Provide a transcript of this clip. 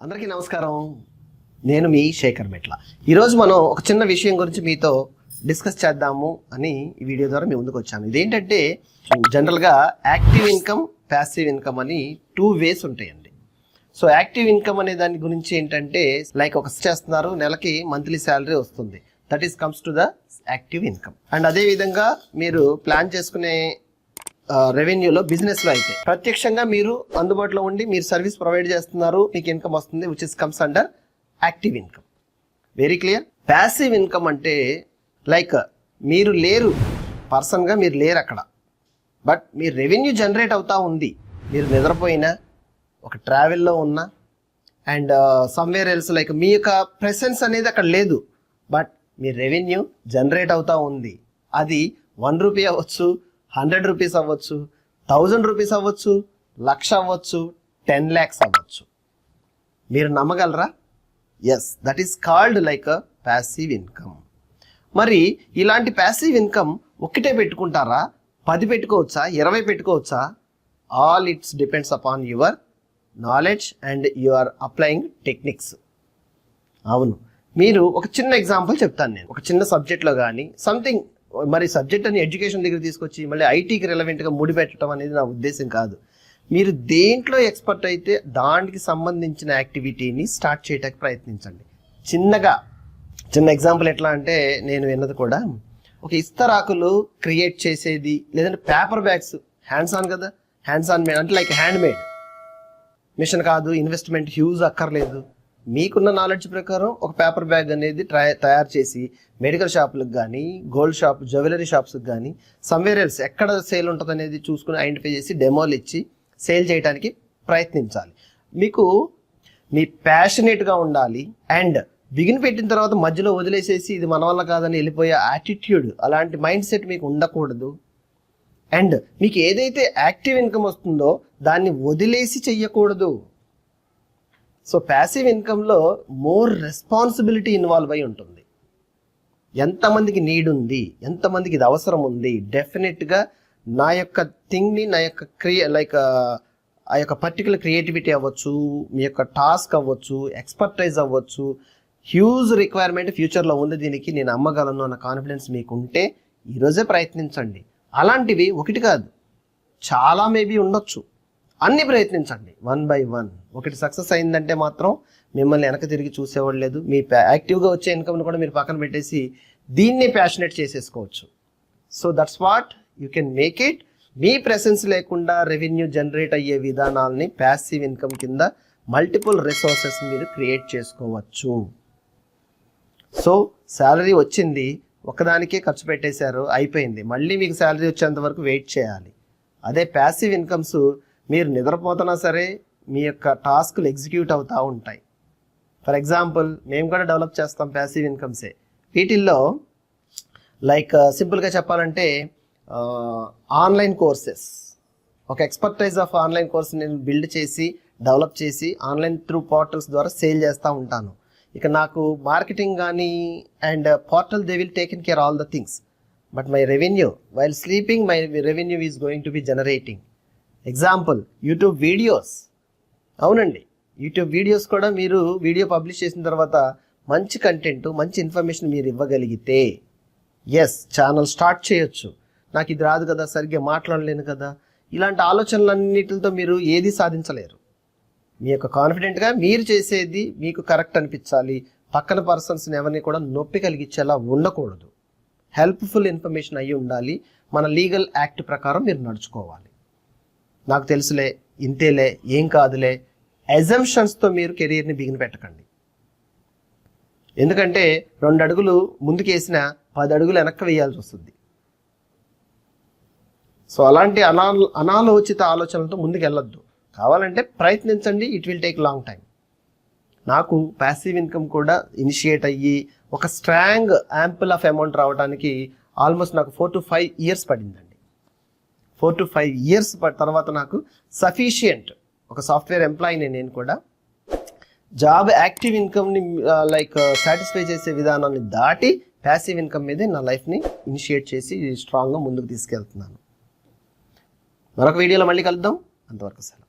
అందరికీ నమస్కారం. నేను మీ శేఖర్ మెట్ల. ఈరోజు మనం ఒక చిన్న విషయం గురించి మీతో డిస్కస్ చేద్దాము అని ఈ వీడియో ద్వారా మీ ముందుకు వచ్చాను. ఇదేంటంటే జనరల్గా యాక్టివ్ ఇన్కమ్, ప్యాసివ్ ఇన్కమ్ అని 2 వేస్ ఉంటాయండి. సో యాక్టివ్ ఇన్కమ్ అనే దాని గురించి ఏంటంటే లైక్ ఒక చేస్తున్నారు, నెలకి మంత్లీ శాలరీ వస్తుంది, that is comes to the active income. And అదే విధంగా మీరు ప్లాన్ చేసుకునే రెవెన్యూలో బిజినెస్లో అయితే ప్రత్యక్షంగా మీరు అందుబాటులో ఉండి మీరు సర్వీస్ ప్రొవైడ్ చేస్తున్నారు, మీకు ఇన్కమ్ వస్తుంది, which is comes under active income. Very clear. Passive income అంటే లైక్ మీరు లేరు, పర్సన్గా మీరు లేరు అక్కడ, బట్ మీ రెవెన్యూ జనరేట్ అవుతా ఉంది. మీరు నిద్రపోయినా, ఒక ట్రావెల్లో ఉన్నా, అండ్ సమ్వేర్ ఎల్స్ లైక్ మీ యొక్క ప్రెసెన్స్ అనేది అక్కడ లేదు, బట్ మీ రెవెన్యూ జనరేట్ అవుతా ఉంది. అది 1 రూపీ అవ్వచ్చు, 100 రూపీస్ అవ్వచ్చు, 1000 రూపీస్ అవ్వచ్చు, 1,00,000 అవ్వచ్చు, 10 lakhs అవ్వచ్చు. మీరు నమ్మగలరా? Yes, that is called like a passive income. మరి ఇలాంటి ప్యాసివ్ ఇన్కమ్ ఒక్కటే పెట్టుకుంటారా, 10 పెట్టుకోవచ్చా, 20 పెట్టుకోవచ్చా? All it's depends upon your knowledge and your applying techniques. అవును, మీరు ఒక చిన్న ఎగ్జాంపుల్ చెప్తాను నేను. ఒక చిన్న సబ్జెక్ట్లో కానీ సంథింగ్, మరి సబ్జెక్ట్ అని ఎడ్యుకేషన్ దగ్గర తీసుకొచ్చి మళ్ళీ ఐటీకి రిలవెంట్గా ముడిపెట్టడం అనేది నా ఉద్దేశం కాదు. మీరు దేంట్లో ఎక్స్పర్ట్ అయితే దానికి సంబంధించిన యాక్టివిటీని స్టార్ట్ చేయడానికి ప్రయత్నించండి. చిన్న ఎగ్జాంపుల్ ఎట్లా అంటే, నేను విన్నది కూడా ఒక ఇస్తరాకులు క్రియేట్ చేసేది, లేదంటే పేపర్ బ్యాగ్స్, హ్యాండ్స్ ఆన్ కదా, హ్యాండ్స్ ఆన్ మేడ్ అంటే లైక్ హ్యాండ్ మేడ్ మిషన్ కాదు, ఇన్వెస్ట్మెంట్ హ్యూజ్ అక్కర్లేదు. మీకున్న నాలెడ్జ్ ప్రకారం ఒక పేపర్ బ్యాగ్ అనేది తయారు చేసి మెడికల్ షాపులకు కానీ, గోల్డ్ షాప్, జ్యువెలరీ షాప్స్కి కానీ, సమ్వేర్ ఎల్స్ ఎక్కడ సేల్ ఉంటుంది అనేది చూసుకుని ఐడెంటిఫై చేసి డెమోలు ఇచ్చి సేల్ చేయడానికి ప్రయత్నించాలి. మీకు మీ ప్యాషనేట్గా ఉండాలి. అండ్ పెట్టిన తర్వాత మధ్యలో వదిలేసేసి ఇది మన వల్ల కాదని వెళ్ళిపోయే యాటిట్యూడ్, అలాంటి మైండ్ సెట్ మీకు ఉండకూడదు. అండ్ మీకు ఏదైతే యాక్టివ్ ఇన్కమ్ వస్తుందో దాన్ని వదిలేసి చెయ్యకూడదు. సో ప్యాసివ్ ఇన్కమ్లో మోర్ రెస్పాన్సిబిలిటీ ఇన్వాల్వ్ అయి ఉంటుంది. ఎంతమందికి నీడ్ ఉంది, ఎంతమందికి ఇది అవసరం ఉంది, డెఫినెట్గా నా యొక్క థింగ్ని, నా యొక్క ఆ యొక్క పర్టికులర్ క్రియేటివిటీ అవ్వచ్చు, మీ యొక్క టాస్క్ అవ్వచ్చు, ఎక్స్పర్టైజ్ అవ్వచ్చు, హ్యూజ్ రిక్వైర్మెంట్ ఫ్యూచర్లో ఉంది, దీనికి నేను అమ్మగలను అన్న కాన్ఫిడెన్స్ మీకు ఉంటే ఈరోజే ప్రయత్నించండి. అలాంటివి ఒకటి కాదు, చాలా మేబీ ఉండొచ్చు. అన్ని ప్రయత్నించండి, 1 by 1. ఒకటి సక్సెస్ అయిందంటే మాత్రం మిమ్మల్ని వెనక తిరిగి చూసేవాళ్ళు లేదు. మీ యాక్టివ్గా వచ్చే ఇన్కమ్ని కూడా మీరు పక్కన పెట్టేసి దీన్ని ప్యాషనేట్ చేసేసుకోవచ్చు. So that's what you can make it. Me presence లేకుండా రెవెన్యూ జనరేట్ అయ్యే విధానాలని ప్యాసివ్ ఇన్కమ్ కింద మల్టిపుల్ రిసోర్సెస్ మీరు క్రియేట్ చేసుకోవచ్చు. సో శాలరీ వచ్చింది, ఒకదానికే ఖర్చు పెట్టేశారు, అయిపోయింది. మళ్ళీ మీకు శాలరీ వచ్చేంత వరకు వెయిట్ చేయాలి. అదే ప్యాసివ్ ఇన్కమ్స్ మీరు నిద్రపోతున్నా సరే మీ యొక్క టాస్క్లు ఎగ్జిక్యూట్ అవుతూ ఉంటాయి. ఫర్ ఎగ్జాంపుల్ మేము కూడా డెవలప్ చేస్తాం ప్యాసివ్ ఇన్కమ్సే. వీటిల్లో లైక్ సింపుల్గా చెప్పాలంటే ఆన్లైన్ కోర్సెస్, ఒక ఎక్స్పర్టైజ్ ఆఫ్ ఆన్లైన్ కోర్స్ నేను బిల్డ్ చేసి డెవలప్ చేసి ఆన్లైన్ త్రూ పోర్టల్స్ ద్వారా సేల్ చేస్తూ ఉంటాను. ఇక నాకు మార్కెటింగ్ కానీ and portal they will taken care all the things, but my revenue while sleeping my revenue is going to be generating. Example YouTube videos. అవునండి, YouTube videos కూడా మీరు video publish చేసిన తర్వాత మంచి కంటెంట్, మంచి ఇన్ఫర్మేషన్ మీరు ఇవ్వగలిగితే ఎస్, ఛానల్ స్టార్ట్ చేయొచ్చు. నాకు ఇది రాదు కదా, సరిగ్గా మాట్లాడలేను కదా, ఇలాంటి ఆలోచనలన్నిటితో మీరు ఏది సాధించలేరు. మీ యొక్క కాన్ఫిడెంట్గా మీరు చేసేది మీకు కరెక్ట్ అనిపించాలి. పక్కన పర్సన్స్ని ఎవరిని కూడా నొప్పి కలిగించేలా ఉండకూడదు. హెల్ప్ఫుల్ ఇన్ఫర్మేషన్ అయ్యి ఉండాలి. మన లీగల్ యాక్ట్ ప్రకారం మీరు నడుచుకోవాలి. నాకు తెలుసులే, ఇంతేలే, ఏం కాదులే, అజంప్షన్స్తో మీరు కెరీర్ని బిగిన్ పెట్టకండి. ఎందుకంటే 2 అడుగులు ముందుకు వేసిన 10 అడుగులు వెనక్కి వేయాల్సి వస్తుంది. సో అలాంటి అనాలోచిత ఆలోచనలతో ముందుకు వెళ్ళొద్దు. కావాలంటే ప్రయత్నించండి, it will take long time. నాకు ప్యాసివ్ ఇన్కమ్ కూడా ఇనిషియేట్ అయ్యి ఒక స్ట్రాంగ్ యాంపుల్ ఆఫ్ అమౌంట్ రావడానికి ఆల్మోస్ట్ నాకు 4 to 5 years పడిందండి. 4 to 5 years తర్వాత నాకు సఫిషియంట్ ఒక సాఫ్ట్వేర్ ఎంప్లాయీని నేను కూడా జాబ్ యాక్టివ్ ఇన్కమ్ని లైక్ సాటిస్ఫై చేసే విధానాన్ని దాటి ప్యాసివ్ ఇన్కమ్ మీదే నా లైఫ్ని ఇనిషియేట్ చేసి స్ట్రాంగ్గా ముందుకు తీసుకెళ్తున్నాను. మరొక వీడియోలో మళ్ళీ కలుద్దాం. అంతవరకు సార్.